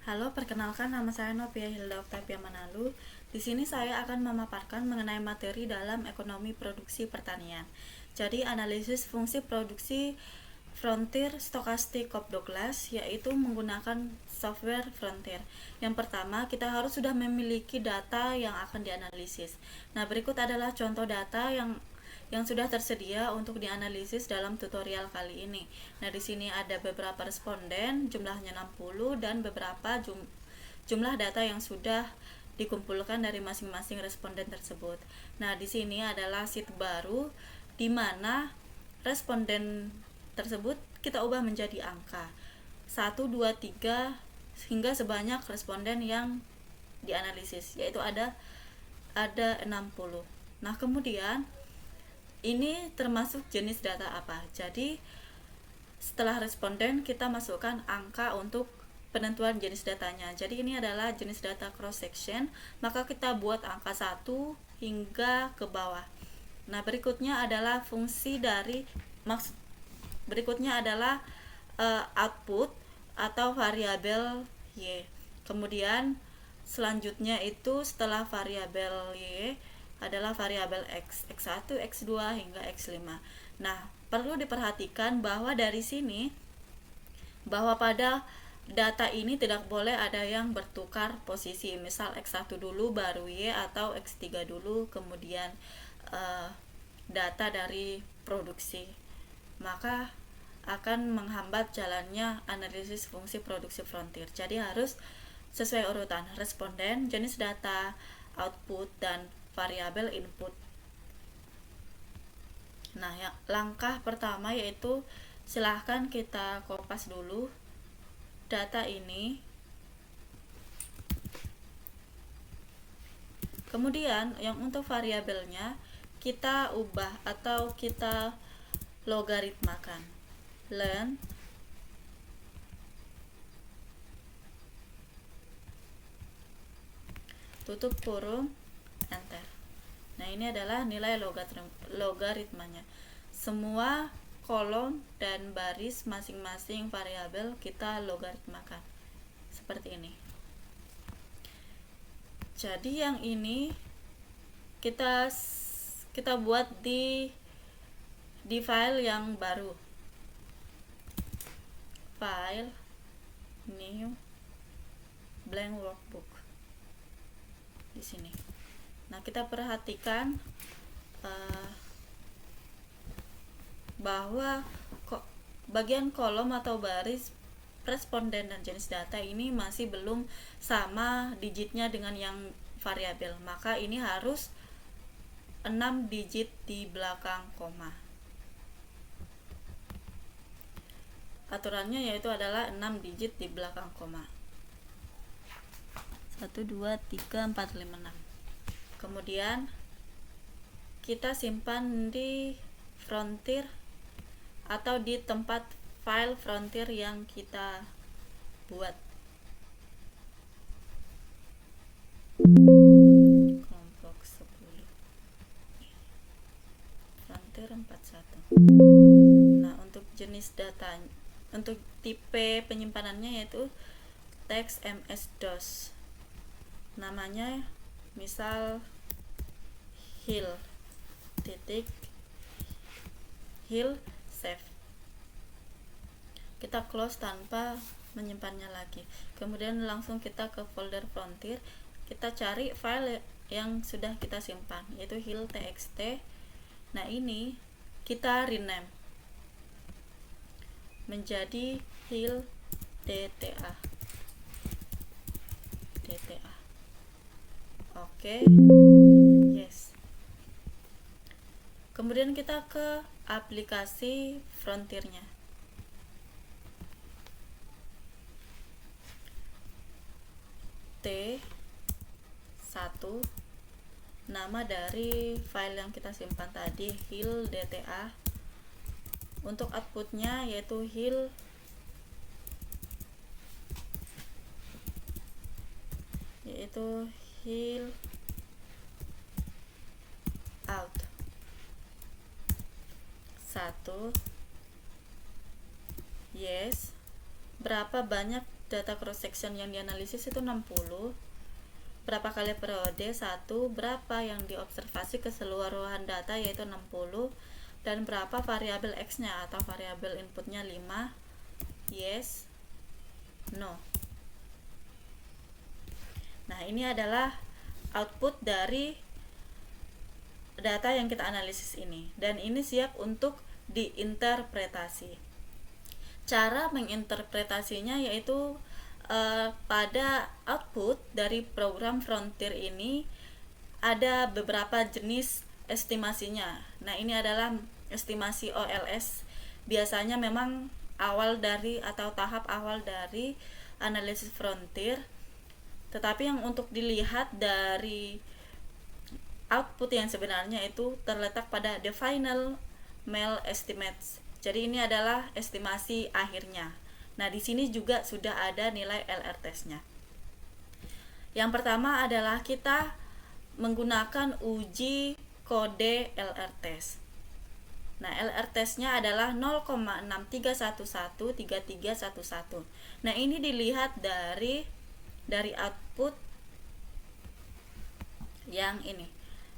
Halo, perkenalkan nama saya Novia Hilda Octavia Manalu. Di sini saya akan memaparkan mengenai materi dalam ekonomi produksi pertanian. Jadi, analisis fungsi produksi Frontier Stochastic Cobb-Douglas yaitu menggunakan software Frontier. Yang pertama, kita harus sudah memiliki data yang akan dianalisis. Nah, berikut adalah contoh data yang sudah tersedia untuk dianalisis dalam tutorial kali ini. Nah, di sini ada beberapa responden, jumlahnya 60 dan beberapa jumlah data yang sudah dikumpulkan dari masing-masing responden tersebut. Nah, di sini adalah sheet baru di mana responden tersebut kita ubah menjadi angka 1, 2, 3 hingga sebanyak responden yang dianalisis, yaitu ada 60. Nah, kemudian ini termasuk jenis data apa? Jadi setelah responden kita masukkan angka untuk penentuan jenis datanya. Jadi ini adalah jenis data cross section, maka kita buat angka 1 hingga ke bawah. Nah, berikutnya adalah fungsi dari berikutnya adalah output atau variabel y. Kemudian selanjutnya itu setelah variabel y adalah variabel x, x1, x2 hingga x5. Nah, perlu diperhatikan bahwa dari sini bahwa pada data ini tidak boleh ada yang bertukar posisi, misal x1 dulu baru y atau x3 dulu kemudian data dari produksi, maka akan menghambat jalannya analisis fungsi produksi Frontier. Jadi harus sesuai urutan responden, jenis data, output, dan variabel input. Nah, langkah pertama yaitu silahkan kita kopas dulu data ini. Kemudian yang untuk variabelnya kita ubah atau kita logaritmakan. Len tutup kurung enter. Nah, ini adalah nilai logaritmanya. Semua kolom dan baris masing-masing variabel kita logaritmakan seperti ini. Jadi yang ini kita buat di file yang baru, file new blank workbook di sini. Nah, kita perhatikan bahwa bagian kolom atau baris responden dan jenis data ini masih belum sama digitnya dengan yang variabel, maka ini harus 6 digit di belakang koma. Aturannya yaitu adalah 6 digit di belakang koma. 1, 2, 3, 4, 5, 6. Kemudian kita simpan di Frontier atau di tempat file Frontier yang kita buat. Kelompok 10 Frontier 41. Nah, untuk jenis data, untuk tipe penyimpanannya yaitu teks MS-DOS. Namanya misal hill save. Kita close tanpa menyimpannya lagi. Kemudian langsung kita ke folder Frontier, kita cari file yang sudah kita simpan yaitu hill.txt. Nah, ini kita rename menjadi hill.dta. Oke. Yes. Kemudian kita ke aplikasi Frontiernya. T1 nama dari file yang kita simpan tadi, hill.dta. Untuk outputnya yaitu hill out 1 yes berapa banyak data cross section yang dianalisis itu 60. Berapa kali periode 1, berapa yang diobservasi keseluruhan data yaitu 60, dan berapa variabel X-nya atau variabel inputnya 5. Yes, no. Nah, ini adalah output dari data yang kita analisis ini, dan ini siap untuk diinterpretasi. Cara menginterpretasinya yaitu pada output dari program Frontier ini ada beberapa jenis estimasinya. Nah, ini adalah estimasi OLS. Biasanya memang awal dari atau tahap awal dari analisis Frontier. Tetapi yang untuk dilihat dari output yang sebenarnya itu terletak pada the final MEL estimates. Jadi ini adalah estimasi akhirnya. Nah, di sini juga sudah ada nilai LR testnya. Yang pertama adalah kita menggunakan uji kode LR test. Nah, LR testnya adalah 0,63113311. Nah, ini dilihat dari output yang ini.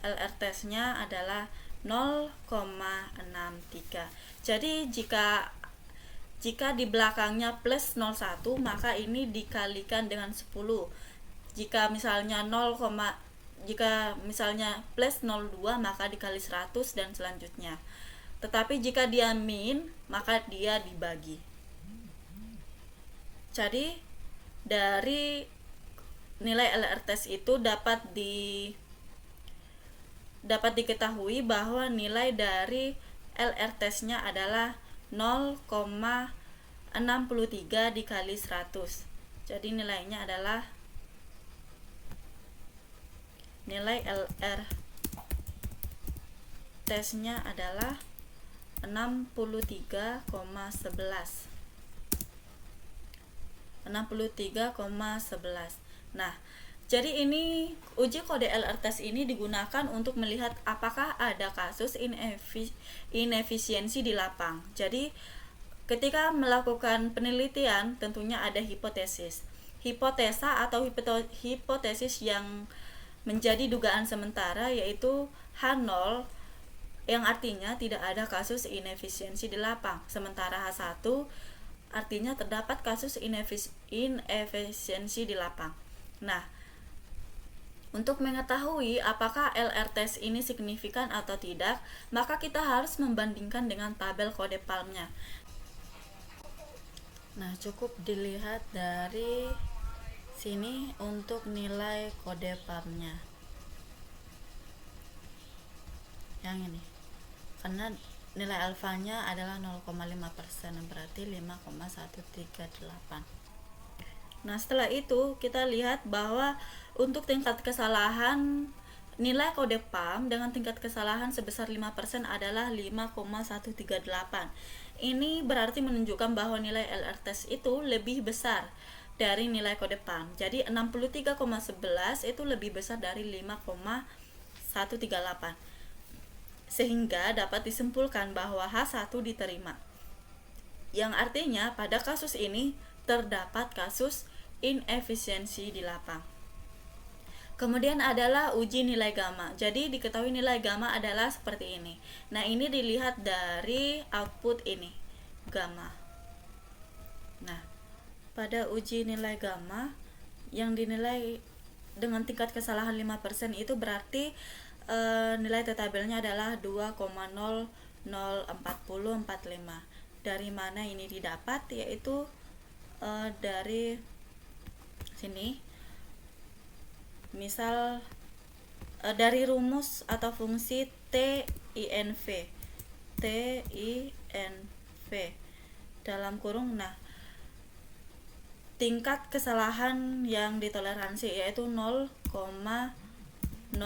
LR testnya adalah 0,63. Jadi jika di belakangnya plus 01, maka ini dikalikan dengan 10. Jika misalnya plus 02, maka dikali 100 dan selanjutnya. Tetapi jika dia min, maka dia dibagi. Jadi dari nilai LR test itu dapat diketahui bahwa nilai dari LR testnya adalah 0,63 dikali 100. Jadi nilainya adalah nilai LR tesnya adalah 63,11. Nah, jadi ini uji kode LR test ini digunakan untuk melihat apakah ada kasus inefisiensi di lapang. Jadi ketika melakukan penelitian tentunya ada hipotesis, hipotesa atau hipotesis yang menjadi dugaan sementara yaitu H0, yang artinya tidak ada kasus inefisiensi di lapang. Sementara H1 artinya terdapat kasus inefisiensi di lapang. Nah, untuk mengetahui apakah LR test ini signifikan atau tidak, maka kita harus membandingkan dengan tabel kode PALM-nya. Nah, cukup dilihat dari sini untuk nilai kode PALM-nya. Yang ini. Karena nilai alfanya adalah 0,5%, berarti 5,138. Nah, setelah itu kita lihat bahwa untuk tingkat kesalahan nilai kode PALM dengan tingkat kesalahan sebesar 5% adalah 5,138. Ini berarti menunjukkan bahwa nilai LR test itu lebih besar dari nilai kode PALM. Jadi 63,11 itu lebih besar dari 5,138. Sehingga dapat disimpulkan bahwa H1 diterima. Yang artinya pada kasus ini terdapat kasus inefisiensi di lapang. Kemudian adalah uji nilai gamma. Jadi diketahui nilai gamma adalah seperti ini. Nah, ini dilihat dari output ini, gamma. Nah, pada uji nilai gamma yang dinilai dengan tingkat kesalahan 5% itu berarti nilai tabelnya adalah 2,004045. Dari mana ini didapat? Yaitu dari sini. Misal dari rumus atau fungsi TINV dalam kurung. Nah, tingkat kesalahan yang ditoleransi yaitu 0,05%.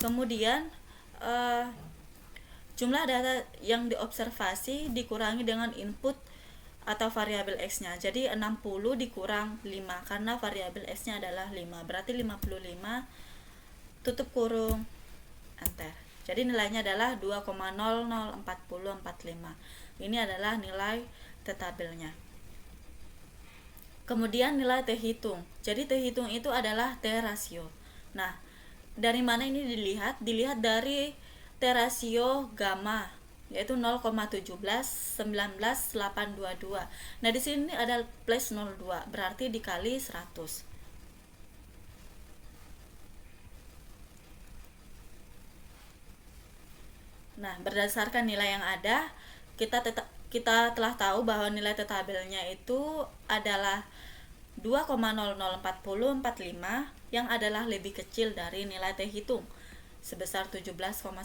Kemudian jumlah data yang diobservasi dikurangi dengan input atau variabel X-nya. Jadi 60 dikurang 5 karena variabel X-nya adalah 5. Berarti 55 tutup kurung enter. Jadi nilainya adalah 2,004045. Ini adalah nilai T tabelnya. Kemudian nilai T hitung. Jadi T hitung itu adalah T rasio. Nah, dari mana ini dilihat? Dilihat dari T rasio gamma, yaitu 0,1719822. Nah, di sini ada plus 02, berarti dikali 100. Nah, berdasarkan nilai yang ada, kita telah tahu bahwa nilai T tabelnya itu adalah 2,004045 yang adalah lebih kecil dari nilai T hitung sebesar 17,19,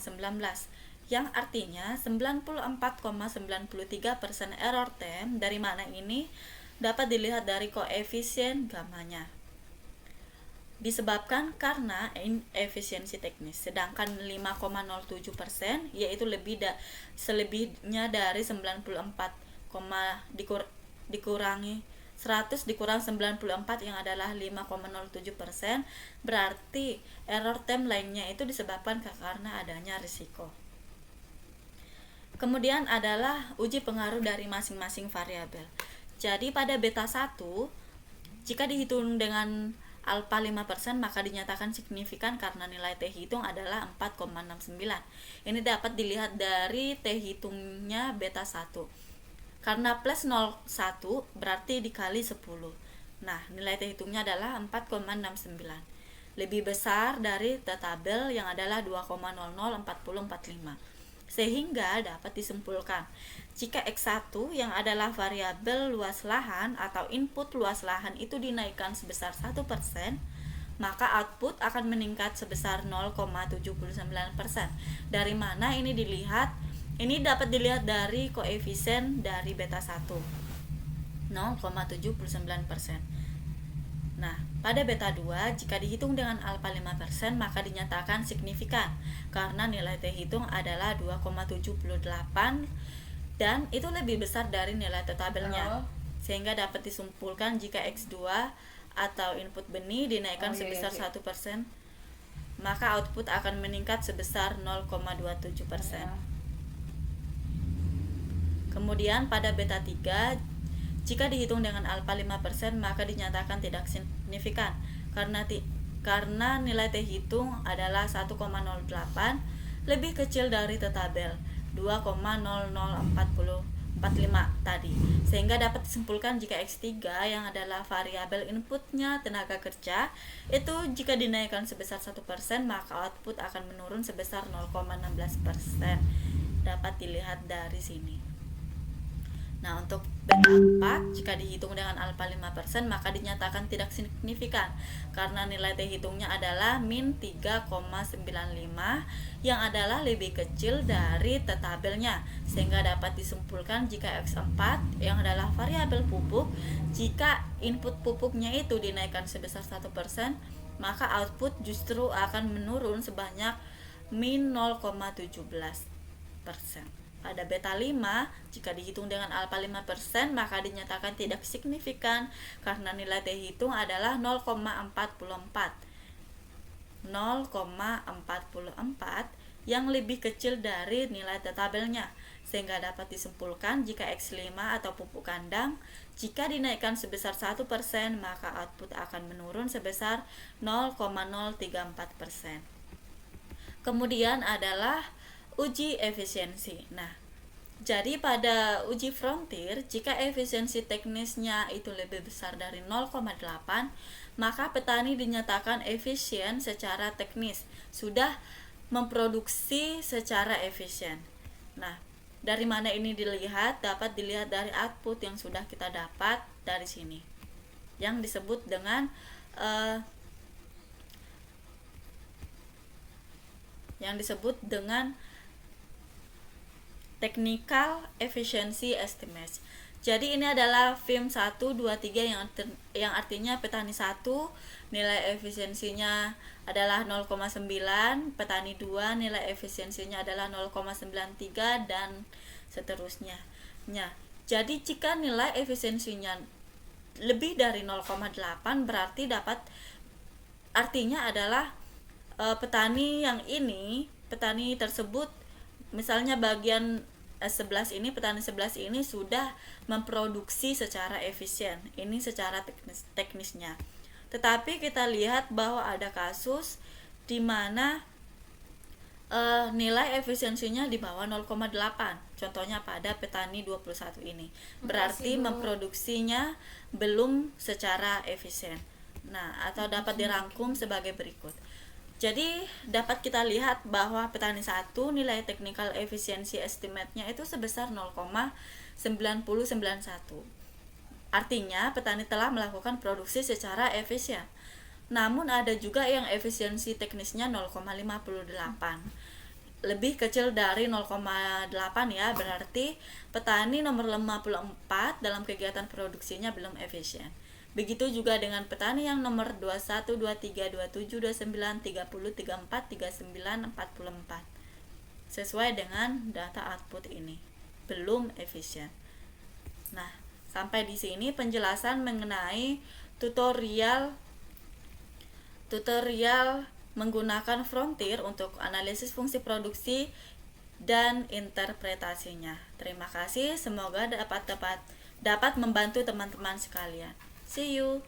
yang artinya 94,93% error term. Dari mana ini dapat dilihat dari koefisien gamanya, disebabkan karena inefisiensi teknis. Sedangkan 5,07% yaitu selebihnya dari 94, dikurangi 100 dikurang 94 yang adalah 5,07%, berarti error term lainnya itu disebabkan karena adanya risiko. Kemudian adalah uji pengaruh dari masing-masing variabel. Jadi pada beta 1, jika dihitung dengan alfa 5%, maka dinyatakan signifikan karena nilai T hitung adalah 4,69. Ini dapat dilihat dari T hitungnya beta 1. Karena plus 01 berarti dikali 10. Nah, nilai T hitungnya adalah 4,69. Lebih besar dari T tabel yang adalah 2,004045. Sehingga dapat disimpulkan jika X1 yang adalah variabel luas lahan atau input luas lahan itu dinaikkan sebesar 1%, maka output akan meningkat sebesar 0,79%. Dari mana ini dilihat? Ini dapat dilihat dari koefisien dari beta 1, 0,79%. Nah, pada beta 2, jika dihitung dengan alfa 5%, maka dinyatakan signifikan karena nilai T hitung adalah 2,78 dan itu lebih besar dari nilai T tabelnya. Sehingga dapat disimpulkan jika X2 atau input benih dinaikkan sebesar 1%, maka output akan meningkat sebesar 0,27%. Kemudian pada beta 3, jika dihitung dengan alfa 5%, maka dinyatakan tidak signifikan karena nilai T hitung adalah 1,08, lebih kecil dari T tabel 2,0045 tadi. Sehingga dapat disimpulkan jika X3 yang adalah variabel inputnya tenaga kerja itu jika dinaikkan sebesar 1%, maka output akan menurun sebesar 0,16%. Dapat dilihat dari sini. Nah, untuk beta 4, jika dihitung dengan alfa 5%, maka dinyatakan tidak signifikan karena nilai T hitungnya adalah min 3,95 yang adalah lebih kecil dari T tabelnya. Sehingga dapat disimpulkan jika X4 yang adalah variabel pupuk, jika input pupuknya itu dinaikkan sebesar 1%, maka output justru akan menurun sebanyak min 0,17%. Pada beta 5, jika dihitung dengan alfa 5%, maka dinyatakan tidak signifikan karena nilai T hitung adalah 0,44 yang lebih kecil dari nilai T tabelnya. Sehingga dapat disimpulkan jika X5 atau pupuk kandang jika dinaikkan sebesar 1%, maka output akan menurun sebesar 0,034%. Kemudian adalah uji efisiensi. Nah, jadi pada uji frontier, jika efisiensi teknisnya itu lebih besar dari 0,8, maka petani dinyatakan efisien secara teknis, sudah memproduksi secara efisien. Nah, dari mana ini dilihat? Dapat dilihat dari output yang sudah kita dapat dari sini, yang disebut dengan technical efficiency estimates. Jadi ini adalah FIM 1, 2, 3 yang artinya petani 1 nilai efisiensinya adalah 0,9, petani 2 nilai efisiensinya adalah 0,93 dan seterusnya. Jadi jika nilai efisiensinya lebih dari 0,8 berarti artinya adalah petani tersebut misalnya bagian petani 11 ini sudah memproduksi secara efisien. Ini secara teknisnya. Tetapi kita lihat bahwa ada kasus di mana nilai efisiensinya di bawah 0,8. Contohnya pada petani 21 ini. Berarti memproduksinya belum secara efisien. Nah, atau dapat dirangkum sebagai berikut. Jadi, dapat kita lihat bahwa petani 1 nilai technical efficiency estimate-nya itu sebesar 0,9091. Artinya, petani telah melakukan produksi secara efisien. Namun ada juga yang efisiensi teknisnya 0,58. Lebih kecil dari 0,8 ya, berarti petani nomor 54 dalam kegiatan produksinya belum efisien. Begitu juga dengan petani yang nomor 21, 23, 27, 29, 30, 34, 39, 44. Sesuai dengan data output ini, belum efisien. Nah, sampai di sini penjelasan mengenai tutorial menggunakan Frontier untuk analisis fungsi produksi dan interpretasinya. Terima kasih, semoga dapat membantu teman-teman sekalian. See you.